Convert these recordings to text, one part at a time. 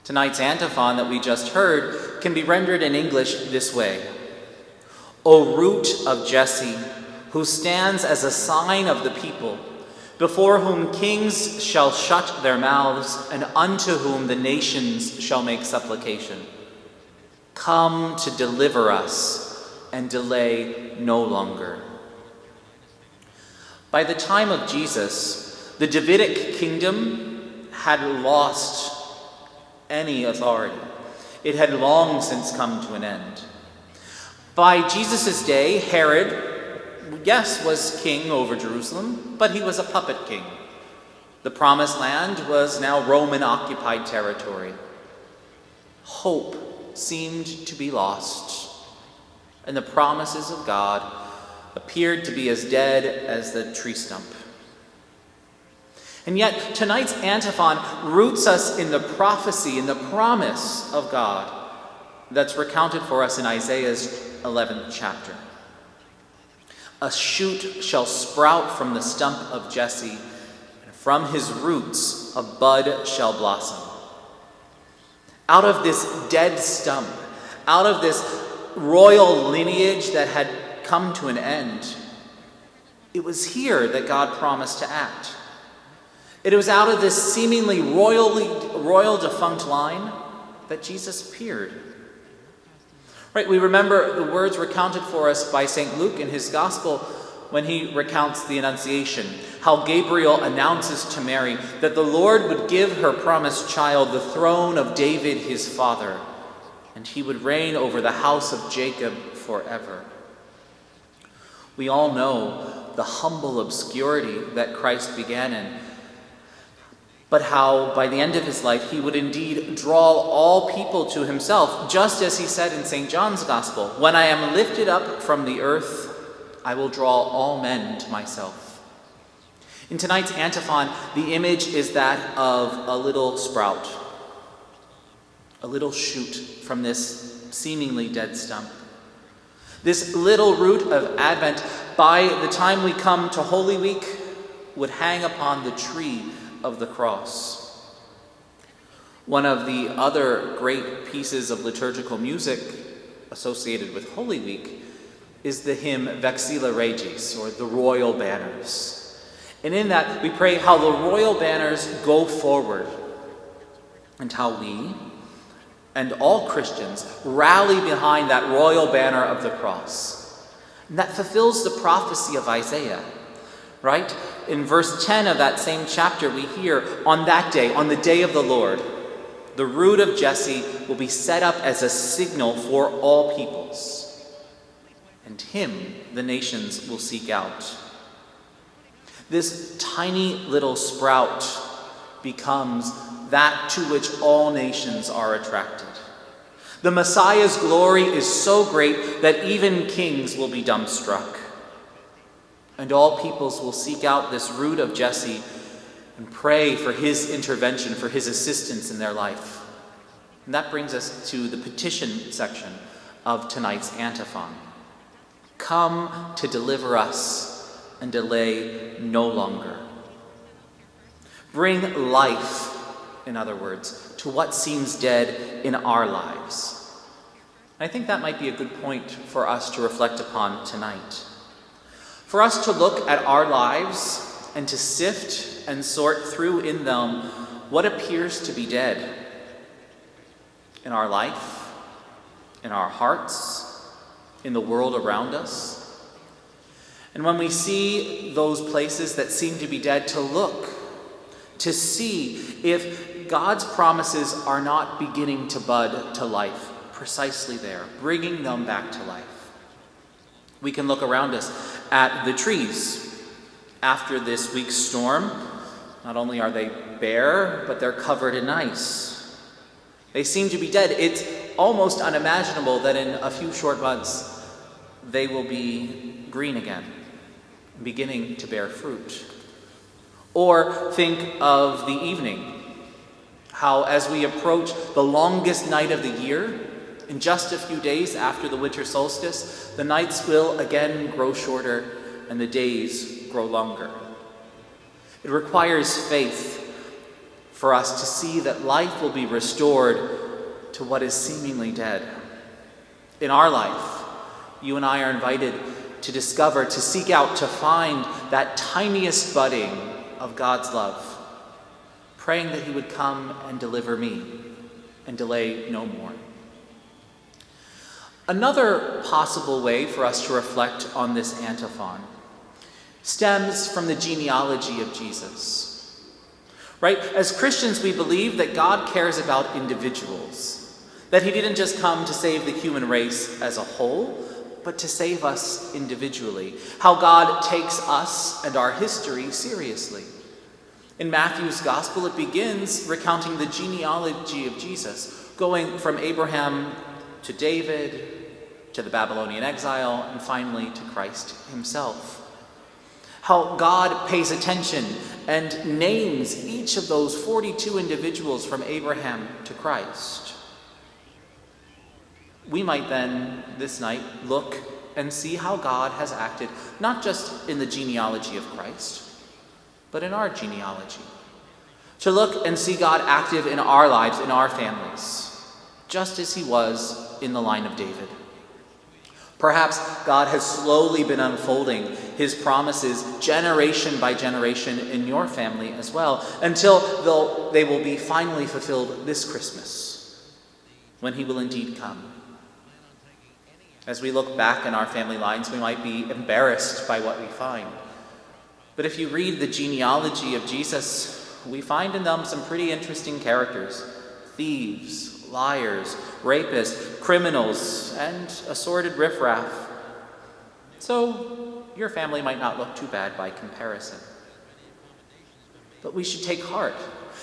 Tonight's antiphon that we just heard can be rendered in English this way. O root of Jesse, who stands as a sign of the people, before whom kings shall shut their mouths, and unto whom the nations shall make supplication. Come to deliver us, and delay no longer. By the time of Jesus, the Davidic kingdom had lost any authority. It had long since come to an end. By Jesus' day, Herod, yes, was king over Jerusalem, but he was a puppet king. The Promised Land was now Roman-occupied territory. Hope seemed to be lost, and the promises of God appeared to be as dead as the tree stump. And yet, tonight's antiphon roots us in the prophecy, in the promise of God that's recounted for us in Isaiah's 11th chapter. A shoot shall sprout from the stump of Jesse, and from his roots a bud shall blossom. Out of this dead stump, out of this royal lineage that had come to an end, it was here that God promised to act. It was out of this seemingly royal defunct line that Jesus appeared. Right, we remember the words recounted for us by St. Luke in his gospel when he recounts the Annunciation, how Gabriel announces to Mary that the Lord would give her promised child the throne of David his father, and he would reign over the house of Jacob forever. We all know the humble obscurity that Christ began in, but how by the end of his life he would indeed draw all people to himself, just as he said in St. John's Gospel, "When I am lifted up from the earth, I will draw all men to myself." In tonight's antiphon, the image is that of a little sprout, a little shoot from this seemingly dead stump. This little root of Advent, by the time we come to Holy Week, would hang upon the tree of the cross. One of the other great pieces of liturgical music associated with Holy Week is the hymn Vexilla Regis, or the Royal Banners. And in that, we pray how the royal banners go forward, and how we, and all Christians, rally behind that royal banner of the cross. And that fulfills the prophecy of Isaiah, right? In verse 10 of that same chapter, we hear, on that day, on the day of the Lord, the root of Jesse will be set up as a signal for all peoples, and him the nations will seek out. This tiny little sprout becomes that to which all nations are attracted. The Messiah's glory is so great that even kings will be dumbstruck. And all peoples will seek out this root of Jesse and pray for his intervention, for his assistance in their life. And that brings us to the petition section of tonight's antiphon. Come to deliver us and delay no longer. Bring life, in other words, to what seems dead in our lives. I think that might be a good point for us to reflect upon tonight. For us to look at our lives and to sift and sort through in them what appears to be dead in our life, in our hearts, in the world around us. And when we see those places that seem to be dead, to look, to see if God's promises are not beginning to bud to life precisely there, bringing them back to life. We can look around us at the trees. After this week's storm, not only are they bare, but they're covered in ice. They seem to be dead. It's almost unimaginable that in a few short months they will be green again, beginning to bear fruit. Or think of the evening, how as we approach the longest night of the year, in just a few days after the winter solstice, the nights will again grow shorter and the days grow longer. It requires faith for us to see that life will be restored to what is seemingly dead. In our life, you and I are invited to discover, to seek out, to find that tiniest budding of God's love, praying that he would come and deliver me and delay no more. Another possible way for us to reflect on this antiphon stems from the genealogy of Jesus. Right? As Christians, we believe that God cares about individuals, that he didn't just come to save the human race as a whole, but to save us individually. How God takes us and our history seriously. In Matthew's gospel, it begins recounting the genealogy of Jesus, going from Abraham to David, to the Babylonian exile, and finally to Christ himself. How God pays attention and names each of those 42 individuals from Abraham to Christ. We might then, this night, look and see how God has acted, not just in the genealogy of Christ, but in our genealogy. To look and see God active in our lives, in our families, just as he was in the line of David. Perhaps God has slowly been unfolding his promises generation by generation in your family as well, until they will be finally fulfilled this Christmas, when he will indeed come. As we look back in our family lines, we might be embarrassed by what we find. But if you read the genealogy of Jesus, we find in them some pretty interesting characters: thieves, liars, rapists, criminals, and assorted riffraff. So your family might not look too bad by comparison. But we should take heart,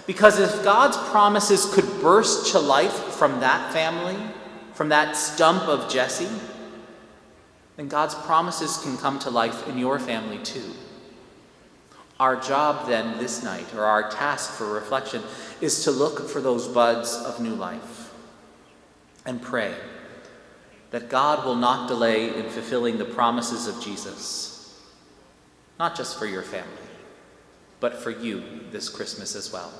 because if God's promises could burst to life from that family, from that stump of Jesse, then God's promises can come to life in your family too. Our job then this night, or our task for reflection, is to look for those buds of new life and pray that God will not delay in fulfilling the promises of Jesus, not just for your family, but for you this Christmas as well.